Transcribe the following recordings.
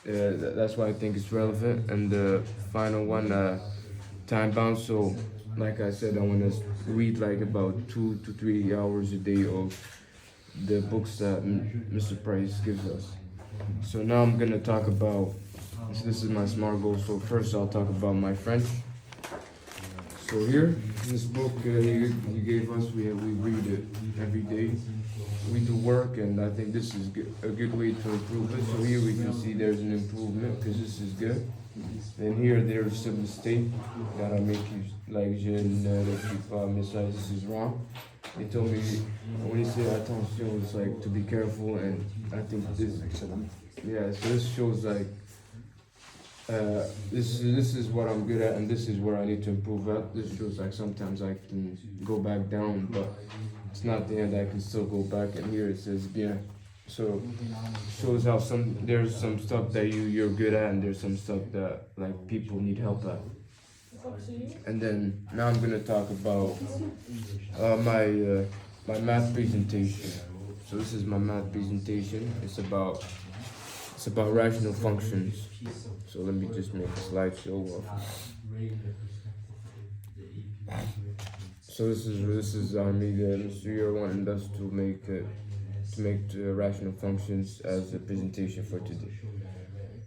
That's why I think it's relevant. And the final one, time bound. So, like I said, I want to read like about 2 to 3 hours a day of the books that Mr. Price gives us. So now I'm gonna talk about. So this is my SMART goal. So first I'll talk about my French. So here, this book he gave us, we read it every day. We do work, and I think this is a good way to improve it. So here we can see there's an improvement because this is good. And here there's some mistake that I make you like je ne repeat pas message. This is wrong. They told me when he said attention, it's like to be careful, and I think this. Yeah, so this shows like this is what I'm good at, and this is where I need to improve at. This shows like sometimes I can go back down, but it's not the end. I can still go back, and here it says bien. So shows how there's some stuff that you're good at, and there's some stuff that like people need help at. And then now I'm gonna talk about my math presentation. So this is my math presentation. It's about rational functions. So let me just make a slideshow of. So this is me, Mr. Year wanting us to make the rational functions as a presentation for today.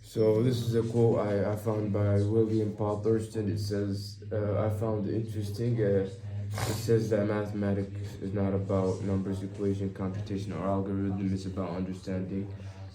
So this is a quote I found by William Paul Thurston. It says, I found it interesting. It says that mathematics is not about numbers, equation, computation, or algorithm. It's about understanding.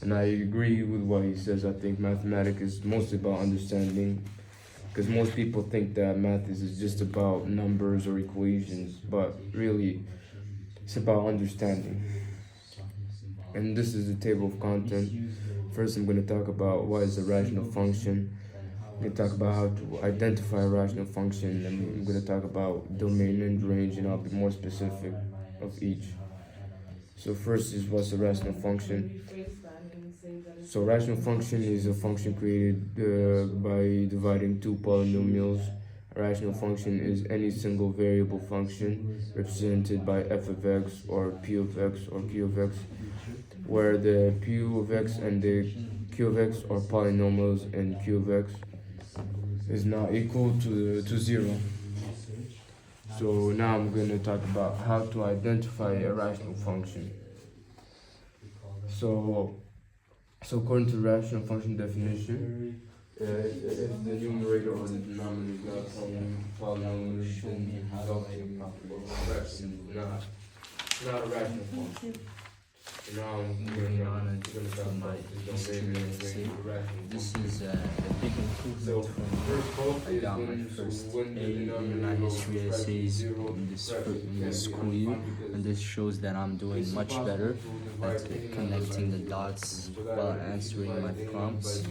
And I agree with what he says. I think mathematics is mostly about understanding, because most people think that math is just about numbers or equations, but really it's about understanding. And this is the table of content. First, I'm going to talk about what is a rational function. I'm going to talk about how to identify a rational function, and I'm going to talk about domain and range, and I'll be more specific of each. So first is what's a rational function. So rational function is a function created by dividing two polynomials. A rational function is any single variable function represented by f of x or p of x or q of x, where the p of x and the q of x are polynomials and q of x is not equal to 0. So now I'm going to talk about how to identify a rational function. So according to rational function definition, if the numerator or the denominator is not polynomial, then the resulting fraction is not a rational function. So now Moving on to my history essay. This is a big improvement from I got my first A in my history essays in this school year, and this shows that I'm doing much better at connecting the dots while answering my prompts.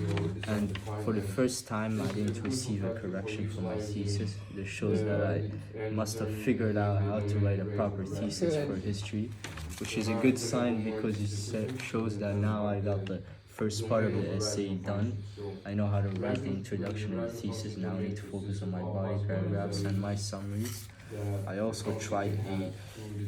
And for the first time, I didn't receive a correction for my thesis. This shows that I must have figured out how to write a proper thesis for history, which is a good sign because it shows that now I got the first part of the essay done. I know how to write the introduction and the thesis. Now I need to focus on my body paragraphs and my summaries. I also tried a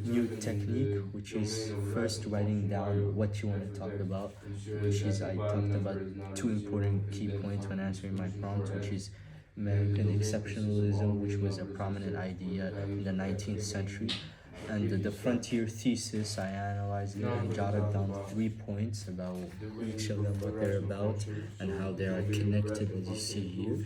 new technique, which is first writing down what you want to talk about, which is I talked about two important key points when answering my prompt, which is American exceptionalism, which was a prominent idea in the 19th century. And the frontier thesis, I analyzed it and jotted down 3 points about each of them, what they're about, and how they are connected, as you see here.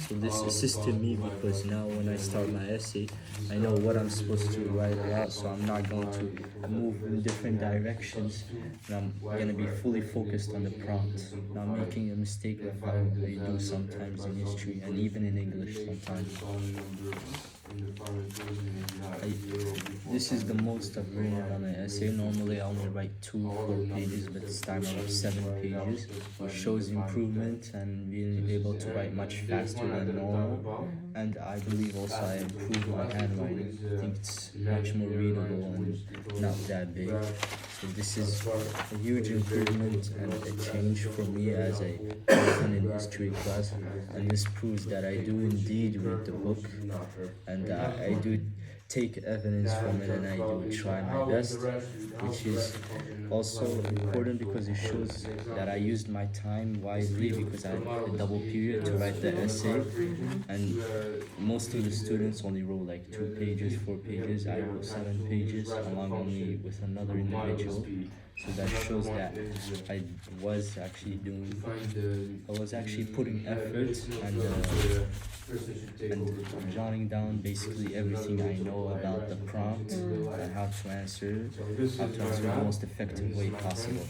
So this assisted me because now when I start my essay, I know what I'm supposed to write about, so I'm not going to move in different directions, and I'm going to be fully focused on the prompt, not making a mistake like how they do sometimes in history and even in English sometimes. This is the most I've written on an essay. Normally I only write 2-4 pages, but this time I wrote 7 pages, which shows improvement and being able to write much faster than normal. And I believe also I improved my handwriting. I think it's much more readable and not that big. So this is a huge improvement and a change for me as a person in history class. And this proves that I do indeed read the book, and I do take evidence from it and I do try my best, which is also important because it shows that I used my time wisely because I had a double period to write the essay, and most of the students only wrote like 2 pages, 4 pages. I wrote 7 pages along only with another individual. So that shows that I was actually putting effort and jotting down basically everything I know about the prompt and how to answer the most effective way possible.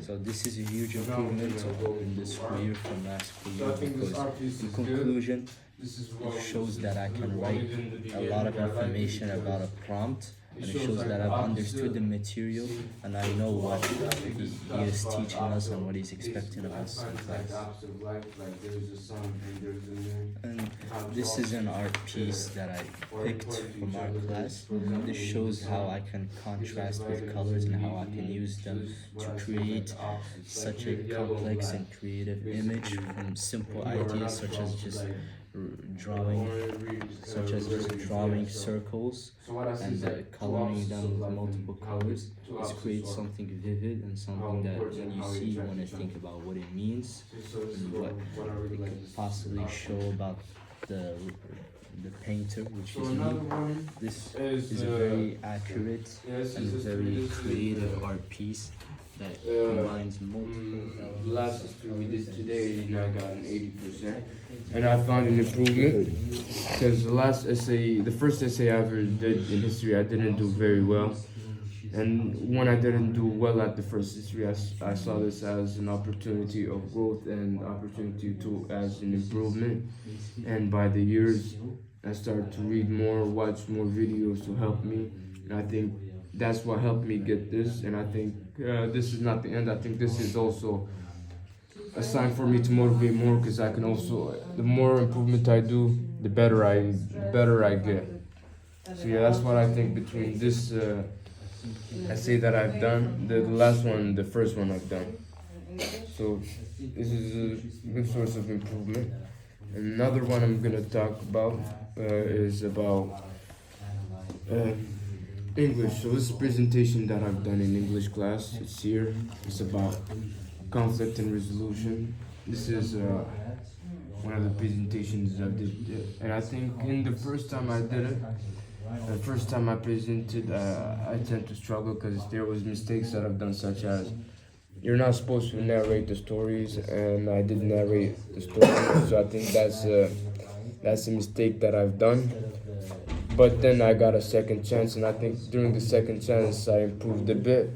So this is a huge improvement in this school year from last school year because in conclusion, it shows that I can write a lot of information about a prompt, and it shows that I've understood the material and I know what he is teaching us and what he's expecting of us in class. And this is an art piece that I picked from our class. This shows how I can contrast with colors and how I can use them to create such a complex and creative image from simple ideas such as just drawing circles and coloring them with multiple colors. This creates something vivid and something that when you see you want to think about what it means and what it could possibly show about the painter, which is me. This is a very accurate and very creative art piece that combines multiple. The last history we did today, I got an 80%, and I found an improvement because the first essay I ever did in history, I didn't do very well, and when I didn't do well at the first history, I saw this as an opportunity of growth and opportunity as an improvement, and by the years, I started to read more, watch more videos to help me, and I think that's what helped me get this, and I think this is not the end. I think this is also a sign for me to motivate more because I can also, the more improvement I do, the better I get. So yeah, that's what I think between this essay that I've done, the last one, the first one I've done. So this is a good source of improvement. Another one I'm gonna talk about is about English. So this presentation that I've done in English class, it's here. It's about conflict and resolution. This is one of the presentations I did, and I think in the first time I did it, the first time I presented, I tend to struggle because there was mistakes that I've done, such as you're not supposed to narrate the stories, and I did narrate the stories. So I think that's a mistake that I've done. But then I got a second chance, and I think during the second chance I improved a bit,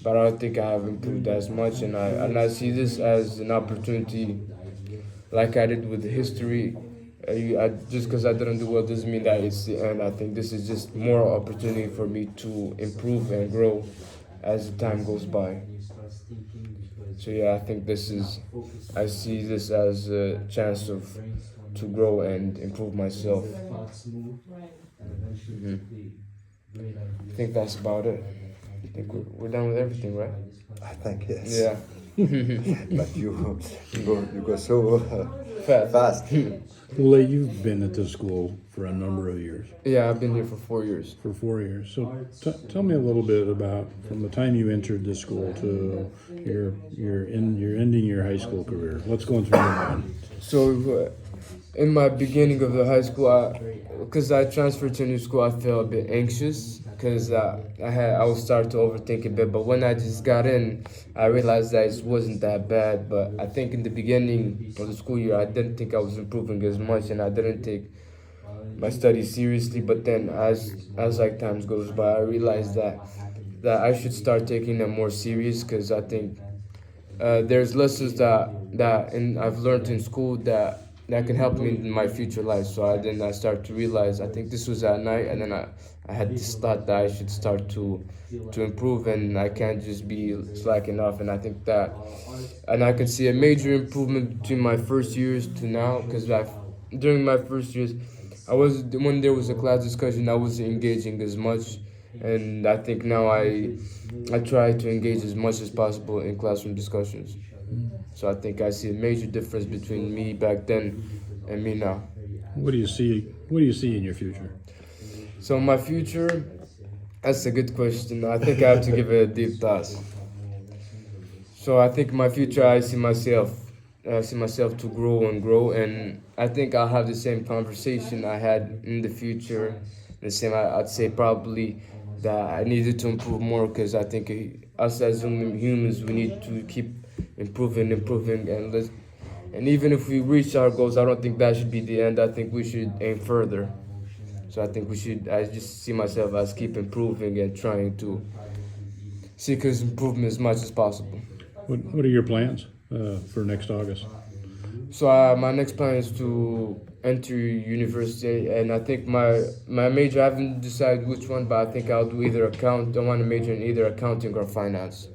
but I don't think I have improved as much, and I see this as an opportunity, like I did with history. Just because I didn't do well doesn't mean that it's the end. I think this is just more opportunity for me to improve and grow as the time goes by. So yeah, I think I see this as a chance to grow and improve myself. I think that's about it. I think we're done with everything, right? I think yes. Yeah. But you go so fast. Well, you've been at this school for a number of years. Yeah, I've been here for 4 years. For 4 years. So tell me a little bit about from the time you entered this school to you're ending your high school career. What's going through your mind? So in my beginning of the high school, because I transferred to a new school, I felt a bit anxious because I would start to overthink a bit. But when I just got in, I realized that it wasn't that bad. But I think in the beginning of the school year, I didn't think I was improving as much, and I didn't take my studies seriously. But then as like times goes by, I realized that I should start taking them more serious because I think there's lessons that I've learned in school that can help me in my future life. So I started to realize, I think this was at night, and then I had this thought that I should start to improve, and I can't just be slacking off. And I think and I can see a major improvement between my first years to now, because during my first years, when there was a class discussion, I wasn't engaging as much, and I think now I try to engage as much as possible in classroom discussions. So I think I see a major difference between me back then and me now. What do you see in your future? So my future, that's a good question. I think I have to give it a deep thought. So I think my future, I see myself to grow and grow, and I think I'll have the same conversation I had in the future. The same, I'd say probably that I needed to improve more because I think us as humans, we need to keep improving, and even if we reach our goals, I don't think that should be the end. I think we should aim further. So I think we should. I just see myself as keep improving and trying to seek his improvement as much as possible. What are your plans for next August? So my next plan is to enter university, and I think my major, I haven't decided which one, but I think I'll do either I want to major in either accounting or finance.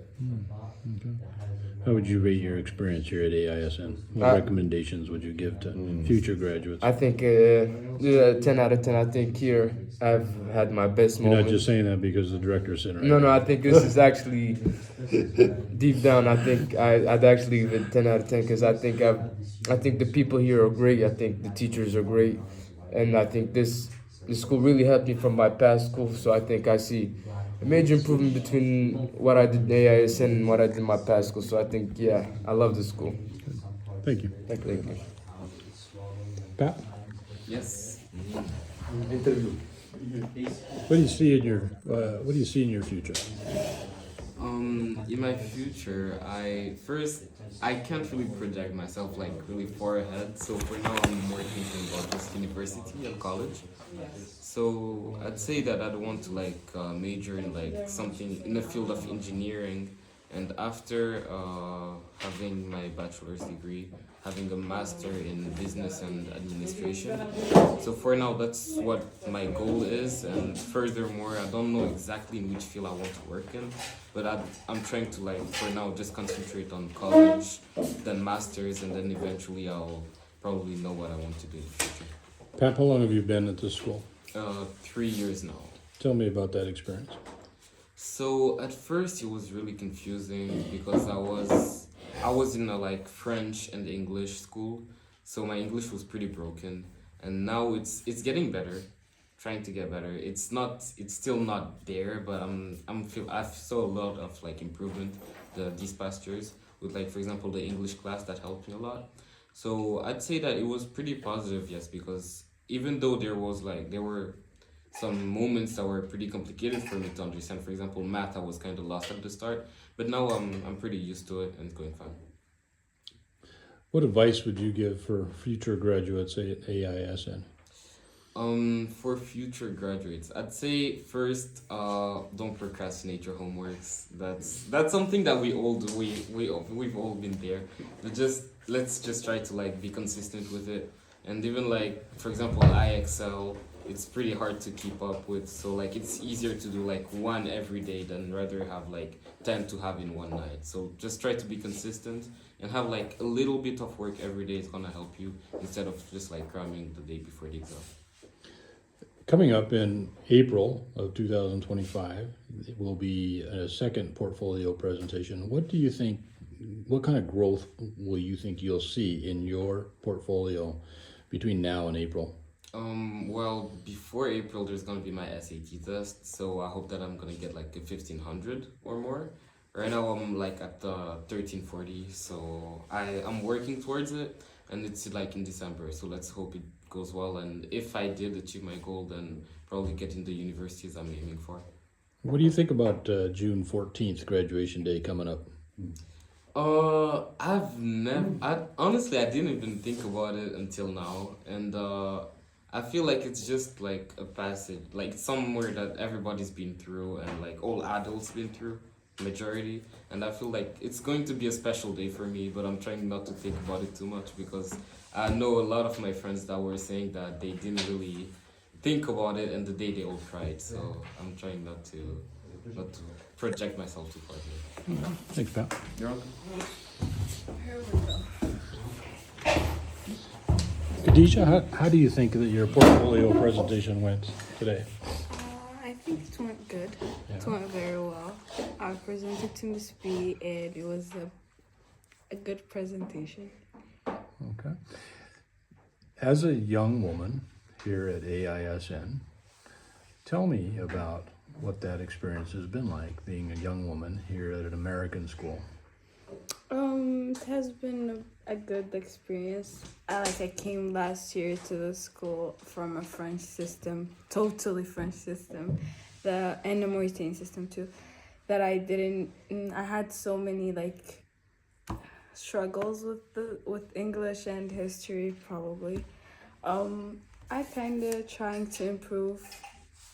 Okay. How would you rate your experience here at AISN? What recommendations would you give to future graduates? I think 10 out of 10. I think here I've had my best You're moment. not just saying that because the director's sitting right No, there. I think this is actually deep down. I think I'd actually give it 10 out of 10 because I think the people here are great. I think the teachers are great, and I think this school really helped me from my past school. So I think I see a major improvement between what I did in AISN and what I did in my past school. So I think I love this school. Thank you. Thank you. Pat, Yes. what do you see in your future? In my future, I can't really project myself like really far ahead. So for now, I'm more thinking about just university and college. So I'd say that I'd want to like major in like something in the field of engineering, and after having my bachelor's degree, having a master in business and administration. So for now, that's what my goal is, and furthermore, I don't know exactly in which field I want to work in, but I'm trying to like for now just concentrate on college, then masters, and then eventually I'll probably know what I want to do in the future. Pat, how long have you been at this school? 3 years now. Tell me about that experience. So at first it was really confusing because I was in a like French and English school, so my English was pretty broken, and now it's getting better, trying to get better. It's still not there, but I saw a lot of like improvement these past years with like for example the English class that helped me a lot. So I'd say that it was pretty positive, yes, because even though there were some moments that were pretty complicated for me to understand. For example, math, I was kind of lost at the start, but now I'm pretty used to it and it's going fine. What advice would you give for future graduates at AISN? For future graduates, I'd say first, don't procrastinate your homeworks. That's something that we all do. We've all been there. Let's just try to like be consistent with it. And even like for example, IXL, it's pretty hard to keep up with. So like it's easier to do like one every day than rather have like 10 to have in one night. So just try to be consistent and have like a little bit of work every day is gonna help you instead of just like cramming the day before the exam. Coming up in April of 2025, it will be a second portfolio presentation. What kind of growth will you think you'll see in your portfolio between now and April? Well, before April, there's gonna be my SAT test, so I hope that I'm gonna get like a 1500 or more. Right now, I'm like at the 1340, so I'm working towards it, and it's like in December, so let's hope it goes well. And if I did achieve my goal, then probably get in the universities I'm aiming for. What do you think about June 14th, graduation day coming up? Honestly, I didn't even think about it until now, and I feel like it's just like a passage, like somewhere that everybody's been through and like all adults been through, majority. And I feel like it's going to be a special day for me, but I'm trying not to think about it too much because I know a lot of my friends that were saying that they didn't really think about it and the day they all cried. So I'm trying not to project myself too far here. Thanks, Pat. You're welcome. Khadija, how do you think that your portfolio presentation went today? I think it went good. Yeah. It went very well. I presented to Miss B, and it was a good presentation. Okay. As a young woman here at AISN, Tell me about what that experience has been like, being a young woman here at an American school. It has been a good experience. I came last year to the school from a French system, totally French system, and a Mauritanian system too. That I had so many struggles with English and history probably. I kind of trying to improve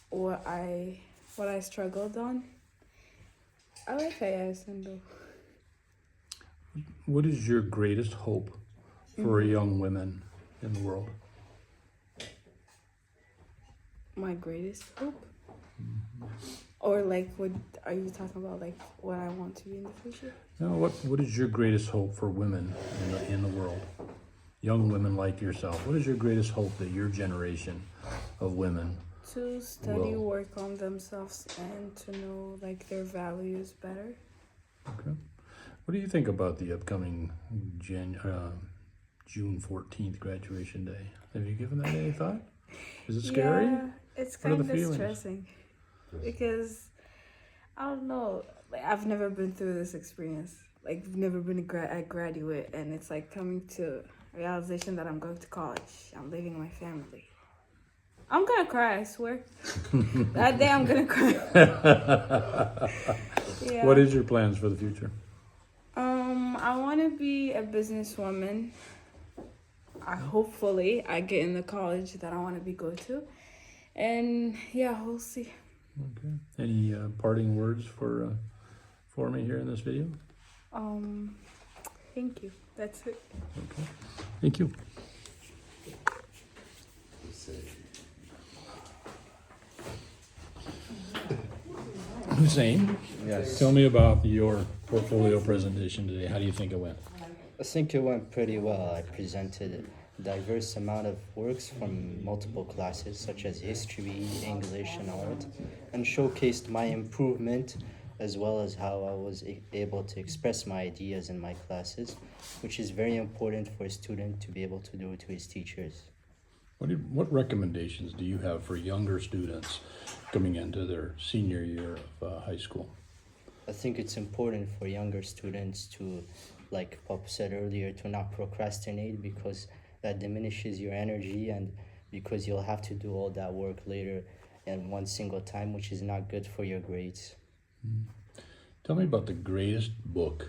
what I struggled on. I like ISN though. What is your greatest hope for young women in the world? My greatest hope? Or what are you talking about, what I want to be in the future? No, what is your greatest hope for women in the world? Young women like yourself. What is your greatest hope that your generation of women To study, will- work on themselves, and to know their values better. Okay. What do you think about the upcoming June 14th graduation day? Have you given that any thought? Is it scary? Yeah, it's What are kind the of feelings? stressing because I don't know. I've never been through this experience. Never been a graduate, and it's coming to realization that I'm going to college. I'm leaving my family. I'm gonna cry, I swear. That day I'm gonna cry. Yeah. What is your plans for the future? I want to be a businesswoman. Hopefully I get in the college that I want to go to, and yeah, we'll see. Okay. Any parting words for me here in this video? Thank you. That's it. Okay. Thank you. Hussein, Yes. tell me about your portfolio presentation today. How do you think it went? I think it went pretty well. I presented a diverse amount of works from multiple classes such as history, English, and art, and showcased my improvement as well as how I was able to express my ideas in my classes, which is very important for a student to be able to do to his teachers. What recommendations do you have for younger students coming into their senior year of high school? I think it's important for younger students to, like Pop said earlier, to not procrastinate because that diminishes your energy and because you'll have to do all that work later in one single time, which is not good for your grades. Tell me about the greatest book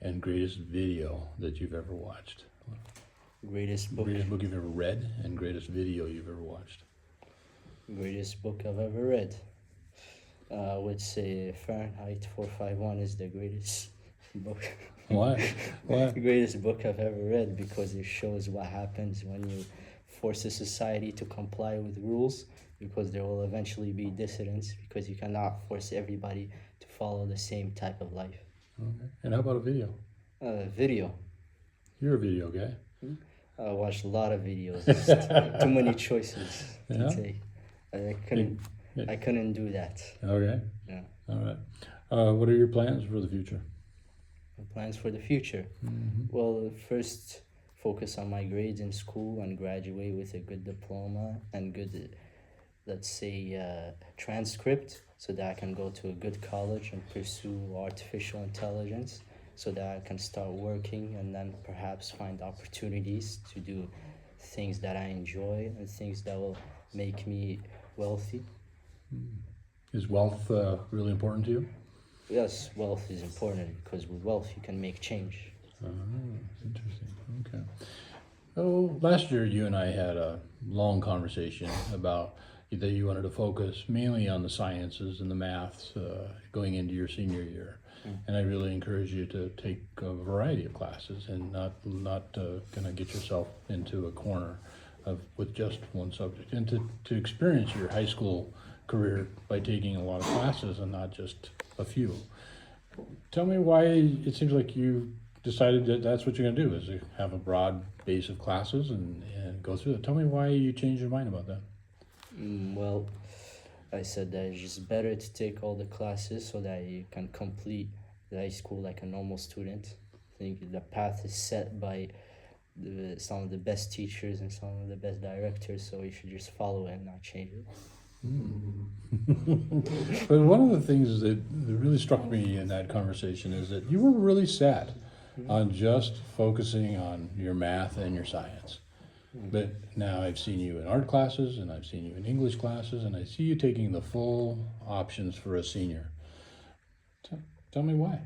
and greatest video that you've ever watched. Greatest book You've ever read and greatest video you've ever watched. Greatest book I've ever read. I would say Fahrenheit 451 is the greatest book. Why? Why? The greatest book I've ever read because it shows what happens when you force a society to comply with rules, because there will eventually be dissidents because you cannot force everybody to follow the same type of life. Okay. And how about a video? Video. You're a video guy. I watched a lot of videos. Just too many choices Yeah? to take. I couldn't do that. Okay. Yeah. All right. What are your plans for the future? Plans for the future. Well, first focus on my grades in school and graduate with a good diploma and good, let's say, transcript so that I can go to a good college and pursue artificial intelligence so that I can start working and then perhaps find opportunities to do things that I enjoy and things that will make me wealthy. Is wealth really important to you? Yes, wealth is important because with wealth you can make change. Oh, interesting. Okay. Oh, last year you and I had a long conversation about that you wanted to focus mainly on the sciences and the maths going into your senior year. And I really encourage you to take a variety of classes and not kind of get yourself into a corner with just one subject, and to experience your high school career by taking a lot of classes and not just a few. Tell me why it seems like you decided that that's what you're going to do, is to have a broad base of classes and go through it. Tell me why you changed your mind about that. Well, I said that it's just better to take all the classes so that you can complete the high school like a normal student. I think the path is set by some of the best teachers and some of the best directors, so you should just follow it and not change it. But one of the things that really struck me in that conversation is that you were really set on just focusing on your math and your science. But now I've seen you in art classes and I've seen you in English classes and I see you taking the full options for a senior. Tell me why.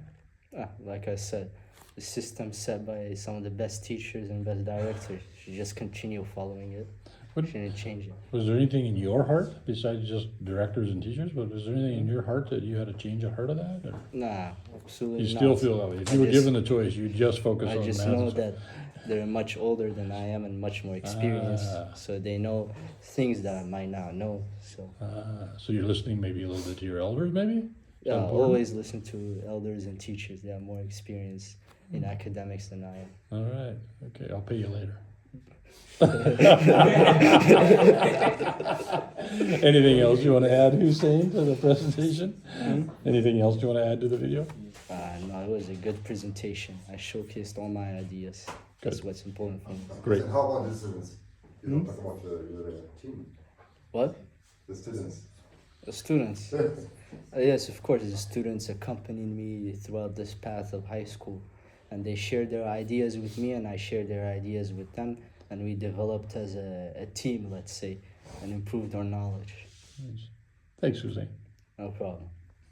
Like I said, the system set by some of the best teachers and best directors. You just continue following it. What- You shouldn't change it. Was there anything in your heart besides just directors and teachers? But was there anything in your heart that you had to change a heart of that? Or Nah, absolutely you not. still feel that way? If you I were just- given the choice, you just focus I on just math know and stuff. that they're much older than I am and much more experienced, so they know things that I might not know. So So you're listening maybe a little bit to your elders, maybe? yeah, important? always listen to elders and teachers. They have more experience in academics than I am. All right. Okay, I'll pay you later. Anything else you want to add, Hussein, to the presentation? Anything else you want to add to the video? No, it was a good presentation. I showcased all my ideas. That's Good. what's important for me. Great. And how about the students? You don't talk about your team. What? The students. The students. Yes, of course, the students accompanied me throughout this path of high school. And they shared their ideas with me, and I shared their ideas with them. And we developed as a team, let's say, and improved our knowledge. Thanks, Hussein. No problem.